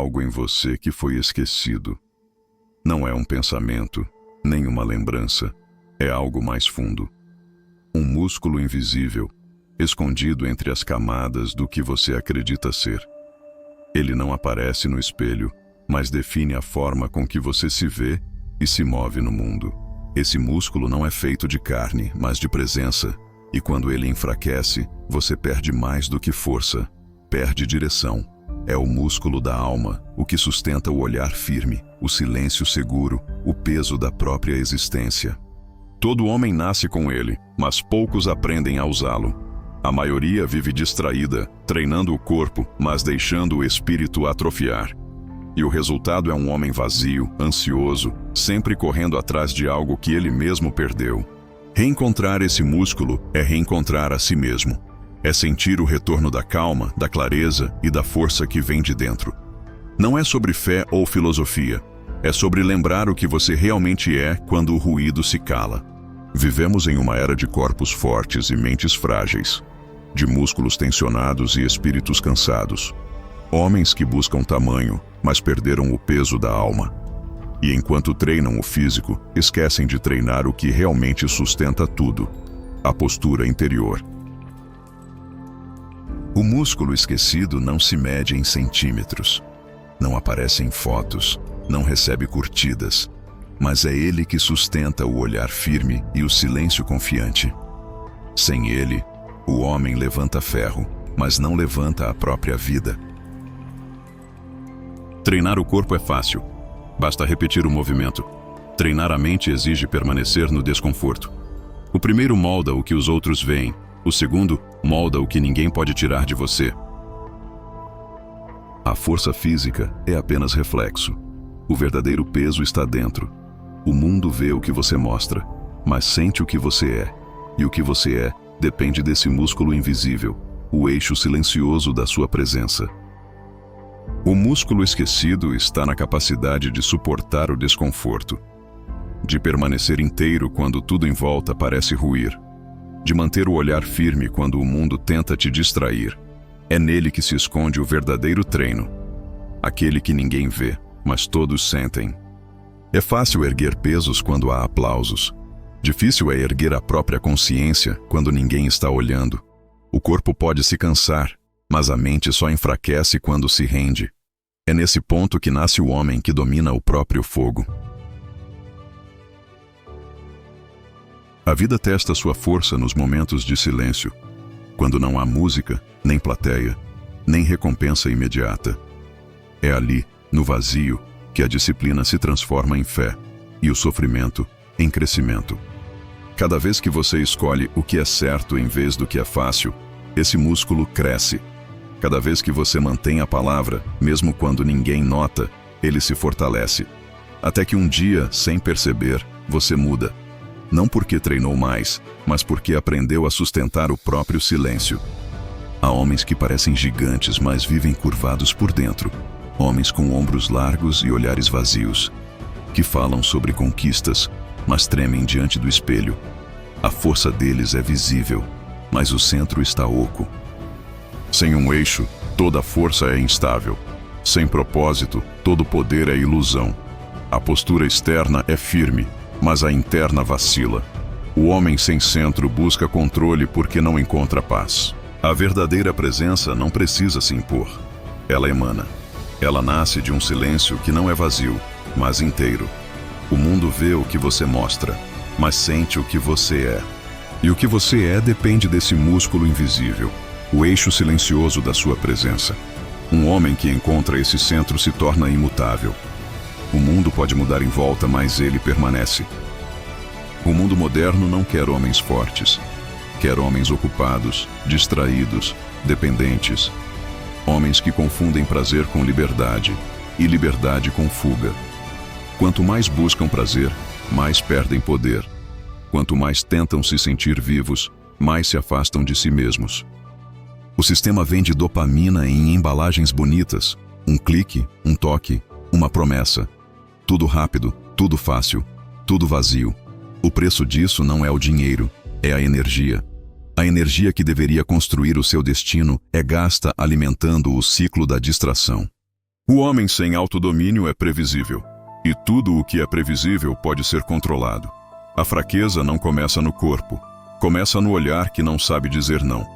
algo em você que foi esquecido. Não é um pensamento, nem uma lembrança. É algo mais fundo. Um músculo invisível, escondido entre as camadas do que você acredita ser. Ele não aparece no espelho, mas define a forma com que você se vê e se move no mundo. Esse músculo não é feito de carne, mas de presença. E quando ele enfraquece, você perde mais do que força. Perde direção. É o músculo da alma, o que sustenta o olhar firme, o silêncio seguro, o peso da própria existência. Todo homem nasce com ele, mas poucos aprendem a usá-lo. A maioria vive distraída, treinando o corpo, mas deixando o espírito atrofiar. E o resultado é um homem vazio, ansioso, sempre correndo atrás de algo que ele mesmo perdeu. Reencontrar esse músculo é reencontrar a si mesmo. É sentir o retorno da calma, da clareza e da força que vem de dentro. Não é sobre fé ou filosofia. É sobre lembrar o que você realmente é quando o ruído se cala. Vivemos em uma era de corpos fortes e mentes frágeis, de músculos tensionados e espíritos cansados. Homens que buscam tamanho, mas perderam o peso da alma. E enquanto treinam o físico, esquecem de treinar o que realmente sustenta tudo: a postura interior. O músculo esquecido não se mede em centímetros, não aparece em fotos, não recebe curtidas, mas é ele que sustenta o olhar firme e o silêncio confiante. Sem ele, o homem levanta ferro, mas não levanta a própria vida. Treinar o corpo é fácil. Basta repetir o movimento. Treinar a mente exige permanecer no desconforto. O primeiro molda o que os outros veem. O segundo molda o que ninguém pode tirar de você. A força física é apenas reflexo. O verdadeiro peso está dentro. O mundo vê o que você mostra, mas sente o que você é. E o que você é depende desse músculo invisível, o eixo silencioso da sua presença. O músculo esquecido está na capacidade de suportar o desconforto, de permanecer inteiro quando tudo em volta parece ruir, de manter o olhar firme quando o mundo tenta te distrair. É nele que se esconde o verdadeiro treino, aquele que ninguém vê, mas todos sentem. É fácil erguer pesos quando há aplausos. Difícil é erguer a própria consciência quando ninguém está olhando. O corpo pode se cansar, mas a mente só enfraquece quando se rende. É nesse ponto que nasce o homem que domina o próprio fogo. A vida testa sua força nos momentos de silêncio, quando não há música, nem plateia, nem recompensa imediata. É ali, no vazio, que a disciplina se transforma em fé e o sofrimento em crescimento. Cada vez que você escolhe o que é certo em vez do que é fácil, esse músculo cresce. Cada vez que você mantém a palavra, mesmo quando ninguém nota, ele se fortalece. Até que um dia, sem perceber, você muda. Não porque treinou mais, mas porque aprendeu a sustentar o próprio silêncio. Há homens que parecem gigantes, mas vivem curvados por dentro. Homens com ombros largos e olhares vazios, que falam sobre conquistas, mas tremem diante do espelho. A força deles é visível, mas o centro está oco. Sem um eixo, toda força é instável. Sem propósito, todo poder é ilusão. A postura externa é firme, mas a interna vacila. O homem sem centro busca controle porque não encontra paz. A verdadeira presença não precisa se impor. Ela emana. Ela nasce de um silêncio que não é vazio, mas inteiro. O mundo vê o que você mostra, mas sente o que você é. E o que você é depende desse músculo invisível, o eixo silencioso da sua presença. Um homem que encontra esse centro se torna imutável. O mundo pode mudar em volta, mas ele permanece. O mundo moderno não quer homens fortes. Quer homens ocupados, distraídos, dependentes. Homens que confundem prazer com liberdade e liberdade com fuga. Quanto mais buscam prazer, mais perdem poder. Quanto mais tentam se sentir vivos, mais se afastam de si mesmos. O sistema vende dopamina em embalagens bonitas. Um clique, um toque, uma promessa. Tudo rápido, tudo fácil, tudo vazio. O preço disso não é o dinheiro, é a energia. A energia que deveria construir o seu destino é gasta alimentando o ciclo da distração. O homem sem autodomínio é previsível, e tudo o que é previsível pode ser controlado. A fraqueza não começa no corpo, começa no olhar que não sabe dizer não,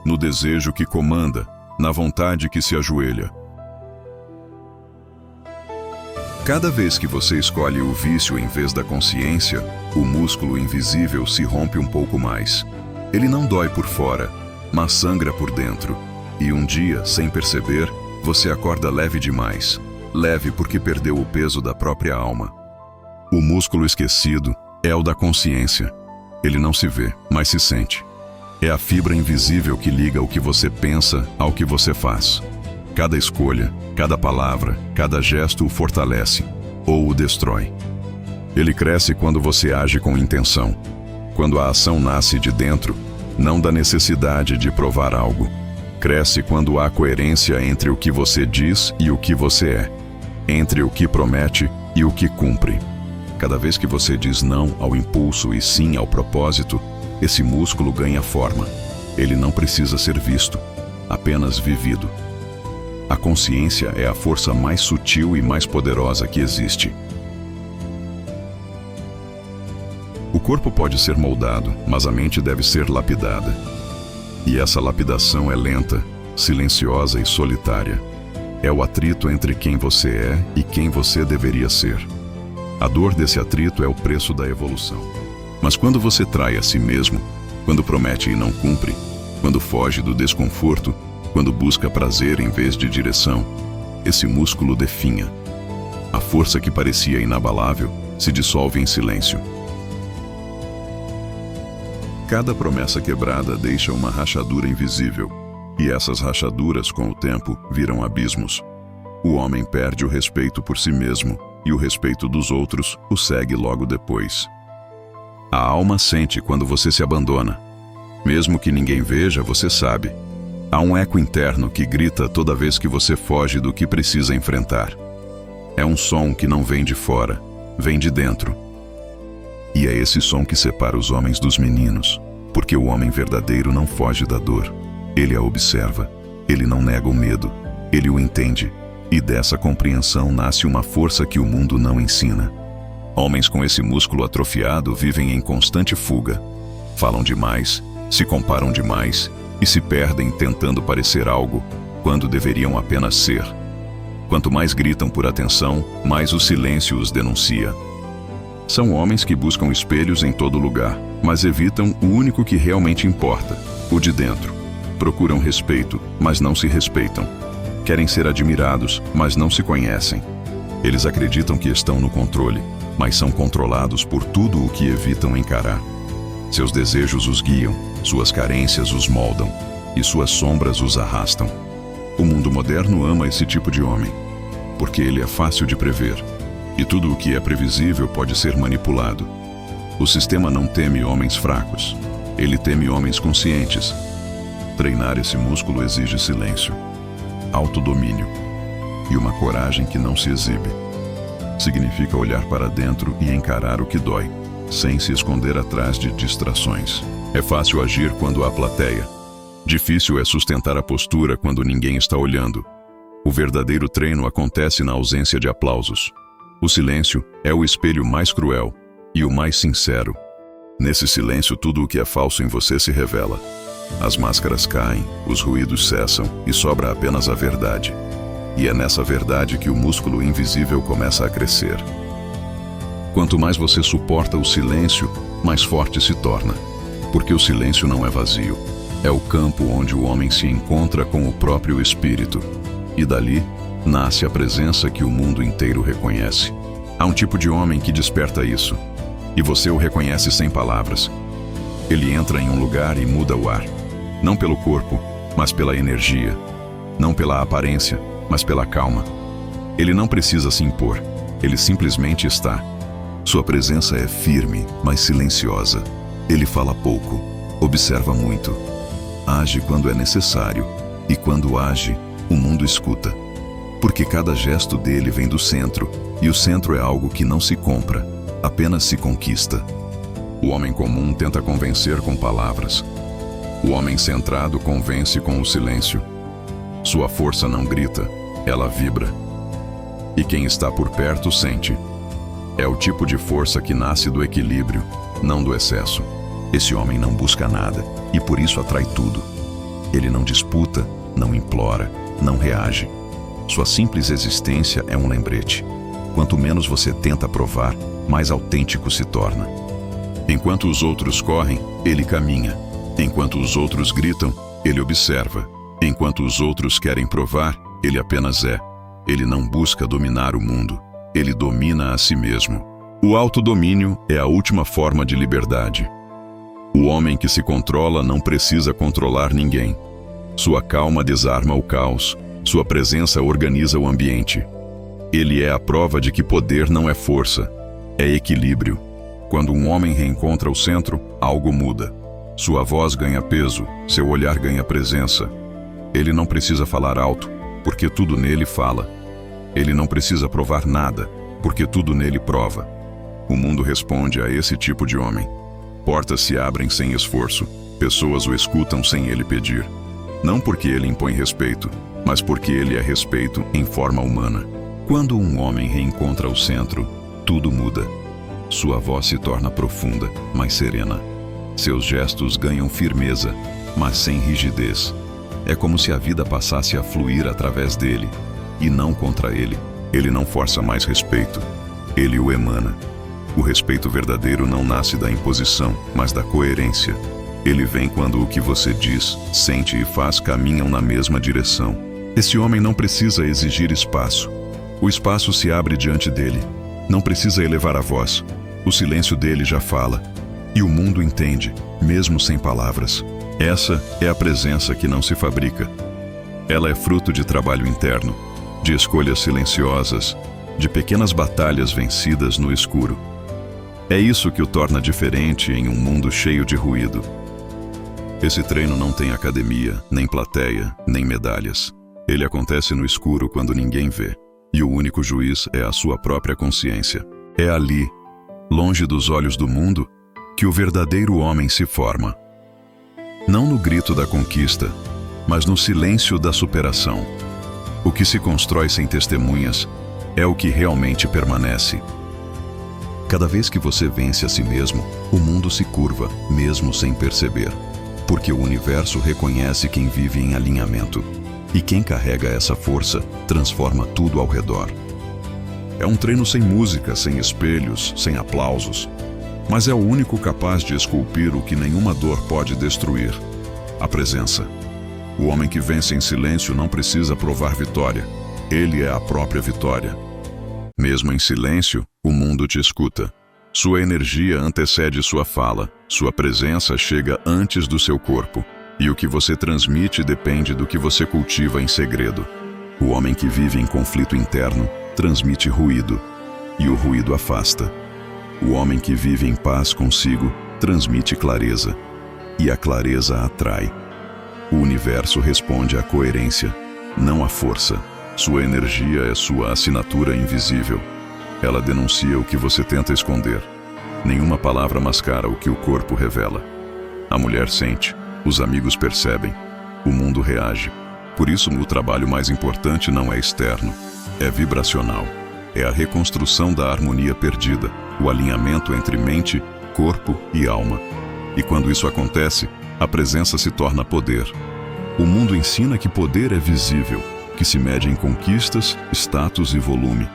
no desejo que comanda, na vontade que se ajoelha. Cada vez que você escolhe o vício em vez da consciência, o músculo invisível se rompe um pouco mais. Ele não dói por fora, mas sangra por dentro. E um dia, sem perceber, você acorda leve demais. Leve porque perdeu o peso da própria alma. O músculo esquecido é o da consciência. Ele não se vê, mas se sente. É a fibra invisível que liga o que você pensa ao que você faz. Cada escolha, cada palavra, cada gesto o fortalece ou o destrói. Ele cresce quando você age com intenção. Quando a ação nasce de dentro, não da necessidade de provar algo. Cresce quando há coerência entre o que você diz e o que você é, entre o que promete e o que cumpre. Cada vez que você diz não ao impulso e sim ao propósito, esse músculo ganha forma. Ele não precisa ser visto, apenas vivido. A consciência é a força mais sutil e mais poderosa que existe. O corpo pode ser moldado, mas a mente deve ser lapidada. E essa lapidação é lenta, silenciosa e solitária. É o atrito entre quem você é e quem você deveria ser. A dor desse atrito é o preço da evolução. Mas quando você trai a si mesmo, quando promete e não cumpre, quando foge do desconforto, quando busca prazer em vez de direção, esse músculo definha. A força que parecia inabalável se dissolve em silêncio. Cada promessa quebrada deixa uma rachadura invisível, e essas rachaduras, com o tempo, viram abismos. O homem perde o respeito por si mesmo, e o respeito dos outros o segue logo depois. A alma sente quando você se abandona. Mesmo que ninguém veja, você sabe. Há um eco interno que grita toda vez que você foge do que precisa enfrentar. É um som que não vem de fora, vem de dentro. E é esse som que separa os homens dos meninos, porque o homem verdadeiro não foge da dor. Ele a observa, ele não nega o medo, ele o entende. E dessa compreensão nasce uma força que o mundo não ensina. Homens com esse músculo atrofiado vivem em constante fuga. Falam demais, se comparam demais e se perdem tentando parecer algo, quando deveriam apenas ser. Quanto mais gritam por atenção, mais o silêncio os denuncia. São homens que buscam espelhos em todo lugar, mas evitam o único que realmente importa, o de dentro. Procuram respeito, mas não se respeitam. Querem ser admirados, mas não se conhecem. Eles acreditam que estão no controle, mas são controlados por tudo o que evitam encarar. Seus desejos os guiam, suas carências os moldam, e suas sombras os arrastam. O mundo moderno ama esse tipo de homem, porque ele é fácil de prever, e tudo o que é previsível pode ser manipulado. O sistema não teme homens fracos, ele teme homens conscientes. Treinar esse músculo exige silêncio, autodomínio e uma coragem que não se exibe. Significa olhar para dentro e encarar o que dói, sem se esconder atrás de distrações. É fácil agir quando há plateia. Difícil é sustentar a postura quando ninguém está olhando. O verdadeiro treino acontece na ausência de aplausos. O silêncio é o espelho mais cruel e o mais sincero. Nesse silêncio, tudo o que é falso em você se revela. As máscaras caem, os ruídos cessam e sobra apenas a verdade. E é nessa verdade que o músculo invisível começa a crescer. Quanto mais você suporta o silêncio, mais forte se torna. Porque o silêncio não é vazio. É o campo onde o homem se encontra com o próprio espírito. E dali nasce a presença que o mundo inteiro reconhece. Há um tipo de homem que desperta isso. E você o reconhece sem palavras. Ele entra em um lugar e muda o ar. Não pelo corpo, mas pela energia. Não pela aparência, mas pela calma. Ele não precisa se impor. Ele simplesmente está. Sua presença é firme, mas silenciosa. Ele fala pouco, observa muito. Age quando é necessário, e quando age, o mundo escuta. Porque cada gesto dele vem do centro, e o centro é algo que não se compra, apenas se conquista. O homem comum tenta convencer com palavras. O homem centrado convence com o silêncio. Sua força não grita, ela vibra. e quem está por perto sente. É o tipo de força que nasce do equilíbrio, não do excesso. Esse homem não busca nada e por isso atrai tudo. Ele não disputa, não implora, não reage. Sua simples existência é um lembrete. Quanto menos você tenta provar, mais autêntico se torna. Enquanto os outros correm, ele caminha. Enquanto os outros gritam, ele observa. Enquanto os outros querem provar, ele apenas é. Ele não busca dominar o mundo. Ele domina a si mesmo. O autodomínio é a última forma de liberdade. O homem que se controla não precisa controlar ninguém. Sua calma desarma o caos. Sua presença organiza o ambiente. Ele é a prova de que poder não é força, é equilíbrio. Quando um homem reencontra o centro, algo muda. Sua voz ganha peso, seu olhar ganha presença. Ele não precisa falar alto, porque tudo nele fala. Ele não precisa provar nada, porque tudo nele prova. O mundo responde a esse tipo de homem. Portas se abrem sem esforço, pessoas o escutam sem ele pedir. Não porque ele impõe respeito, mas porque ele é respeito em forma humana. Quando um homem reencontra o centro, tudo muda. Sua voz se torna profunda, mas serena. Seus gestos ganham firmeza, mas sem rigidez. É como se a vida passasse a fluir através dele, e não contra ele. Ele não força mais respeito, ele o emana. O respeito verdadeiro não nasce da imposição, mas da coerência. Ele vem quando o que você diz, sente e faz caminham na mesma direção. Esse homem não precisa exigir espaço. O espaço se abre diante dele. Não precisa elevar a voz. O silêncio dele já fala. E o mundo entende, mesmo sem palavras. Essa é a presença que não se fabrica. Ela é fruto de trabalho interno, de escolhas silenciosas, de pequenas batalhas vencidas no escuro. É isso que o torna diferente em um mundo cheio de ruído. Esse treino não tem academia, nem plateia, nem medalhas. Ele acontece no escuro quando ninguém vê. E o único juiz é a sua própria consciência. É ali, longe dos olhos do mundo, que o verdadeiro homem se forma. Não no grito da conquista, mas no silêncio da superação. O que se constrói sem testemunhas é o que realmente permanece. Cada vez que você vence a si mesmo, o mundo se curva, mesmo sem perceber. Porque o universo reconhece quem vive em alinhamento. E quem carrega essa força transforma tudo ao redor. É um treino sem música, sem espelhos, sem aplausos. Mas é o único capaz de esculpir o que nenhuma dor pode destruir: a presença. O homem que vence em silêncio não precisa provar vitória. Ele é a própria vitória. Mesmo em silêncio, o mundo te escuta. Sua energia antecede sua fala. Sua presença chega antes do seu corpo. E o que você transmite depende do que você cultiva em segredo. O homem que vive em conflito interno transmite ruído, e o ruído afasta. O homem que vive em paz consigo transmite clareza, e a clareza atrai. O universo responde à coerência, não à força. Sua energia é sua assinatura invisível. Ela denuncia o que você tenta esconder. Nenhuma palavra mascara o que o corpo revela. A mulher sente. Os amigos percebem, o mundo reage. Por isso, o trabalho mais importante não é externo, é vibracional. É a reconstrução da harmonia perdida, o alinhamento entre mente, corpo e alma. E quando isso acontece, a presença se torna poder. O mundo ensina que poder é visível, que se mede em conquistas, status e volume.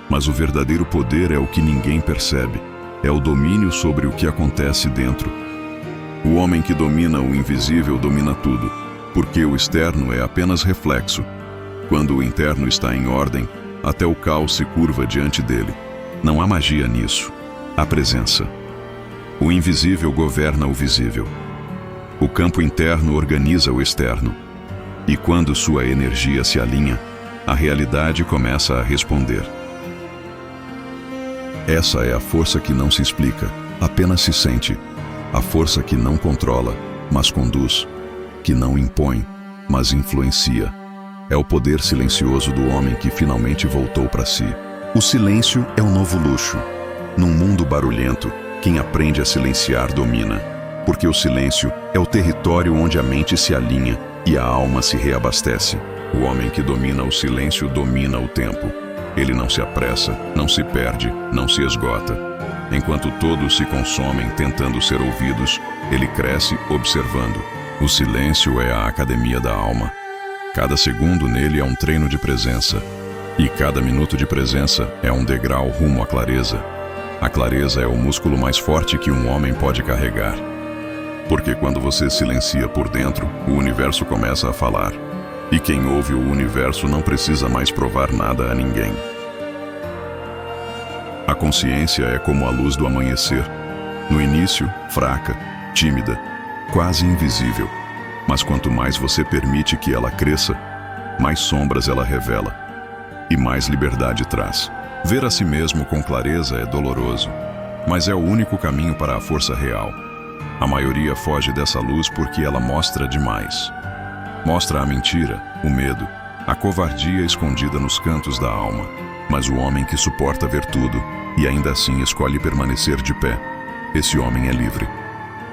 Mas o verdadeiro poder é o que ninguém percebe, é o domínio sobre o que acontece dentro. O homem que domina o invisível domina tudo, porque o externo é apenas reflexo. Quando o interno está em ordem, até o caos se curva diante dele. Não há magia nisso, há presença. O invisível governa o visível. O campo interno organiza o externo. E quando sua energia se alinha, a realidade começa a responder. Essa é a força que não se explica, apenas se sente. A força que não controla, mas conduz. Que não impõe, mas influencia. É o poder silencioso do homem que finalmente voltou para si. O silêncio é o novo luxo. Num mundo barulhento, quem aprende a silenciar domina. Porque o silêncio é o território onde a mente se alinha e a alma se reabastece. O homem que domina o silêncio domina o tempo. Ele não se apressa, não se perde, não se esgota. Enquanto todos se consomem tentando ser ouvidos, ele cresce observando. O silêncio é a academia da alma. Cada segundo nele é um treino de presença. E cada minuto de presença é um degrau rumo à clareza. A clareza é o músculo mais forte que um homem pode carregar. Porque quando você silencia por dentro, o universo começa a falar. E quem ouve o universo não precisa mais provar nada a ninguém. A consciência é como a luz do amanhecer. No início, fraca, tímida, quase invisível. Mas quanto mais você permite que ela cresça, mais sombras ela revela e mais liberdade traz. Ver a si mesmo com clareza é doloroso, mas é o único caminho para a força real. A maioria foge dessa luz porque ela mostra demais. Mostra a mentira, o medo, a covardia escondida nos cantos da alma. Mas o homem que suporta ver tudo e ainda assim escolhe permanecer de pé, esse homem é livre.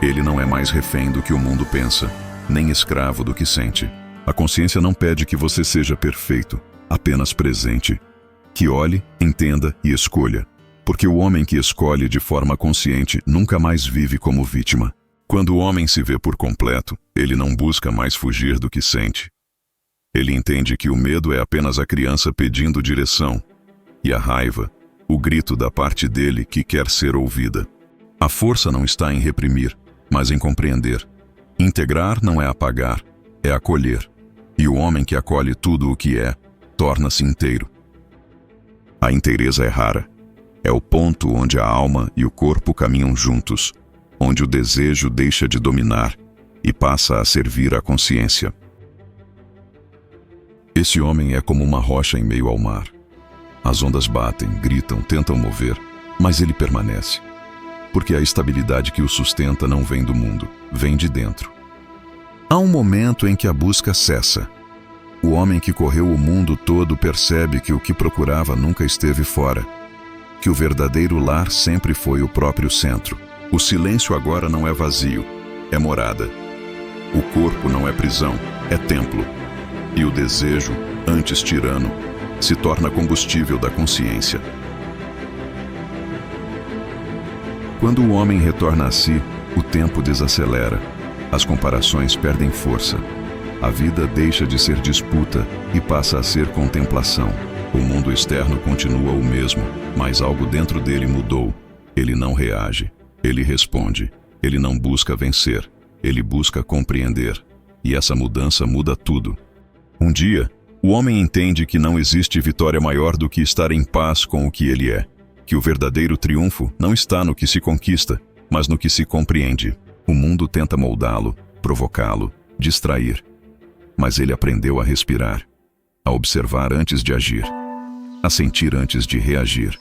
Ele não é mais refém do que o mundo pensa, nem escravo do que sente. A consciência não pede que você seja perfeito, apenas presente. Que olhe, entenda e escolha. Porque o homem que escolhe de forma consciente nunca mais vive como vítima. Quando o homem se vê por completo, ele não busca mais fugir do que sente. Ele entende que o medo é apenas a criança pedindo direção, e a raiva, o grito da parte dele que quer ser ouvida. A força não está em reprimir, mas em compreender. Integrar não é apagar, é acolher. E o homem que acolhe tudo o que é, torna-se inteiro. A inteireza é rara. É o ponto onde a alma e o corpo caminham juntos, onde o desejo deixa de dominar e passa a servir à consciência. Esse homem é como uma rocha em meio ao mar. As ondas batem, gritam, tentam mover, mas ele permanece. Porque a estabilidade que o sustenta não vem do mundo, vem de dentro. Há um momento em que a busca cessa. O homem que correu o mundo todo percebe que o que procurava nunca esteve fora. Que o verdadeiro lar sempre foi o próprio centro. O silêncio agora não é vazio, é morada. O corpo não é prisão, é templo. E o desejo, antes tirano, se torna combustível da consciência. Quando o homem retorna a si, o tempo desacelera. As comparações perdem força. A vida deixa de ser disputa e passa a ser contemplação. O mundo externo continua o mesmo, mas algo dentro dele mudou. Ele não reage, ele responde. Ele não busca vencer, ele busca compreender. E essa mudança muda tudo. Um dia, o homem entende que não existe vitória maior do que estar em paz com o que ele é. Que o verdadeiro triunfo não está no que se conquista, mas no que se compreende. O mundo tenta moldá-lo, provocá-lo, distrair. Mas ele aprendeu a respirar, a observar antes de agir, a sentir antes de reagir.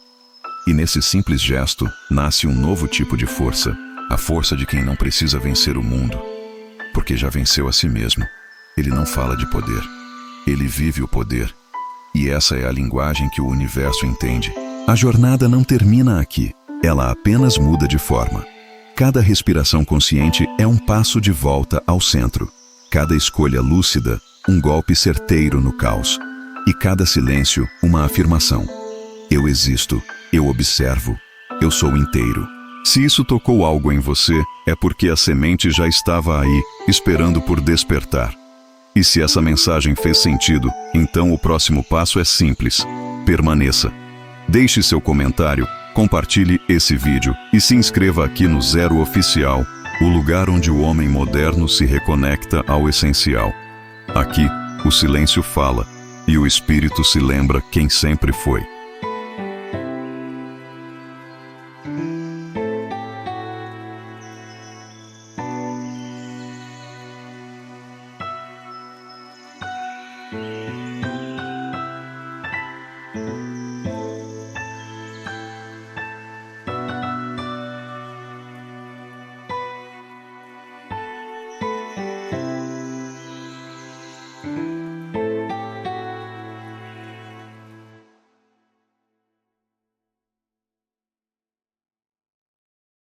E nesse simples gesto, nasce um novo tipo de força, a força de quem não precisa vencer o mundo, porque já venceu a si mesmo. Ele não fala de poder, ele vive o poder. E essa é a linguagem que o universo entende. A jornada não termina aqui, ela apenas muda de forma. Cada respiração consciente é um passo de volta ao centro. Cada escolha lúcida, um golpe certeiro no caos. E cada silêncio, uma afirmação. Eu existo, eu observo, eu sou inteiro. Se isso tocou algo em você, é porque a semente já estava aí, esperando por despertar. E se essa mensagem fez sentido, então o próximo passo é simples. Permaneça. Deixe seu comentário, compartilhe esse vídeo e se inscreva aqui no Zero Oficial, o lugar onde o homem moderno se reconecta ao essencial. Aqui, o silêncio fala e o espírito se lembra quem sempre foi.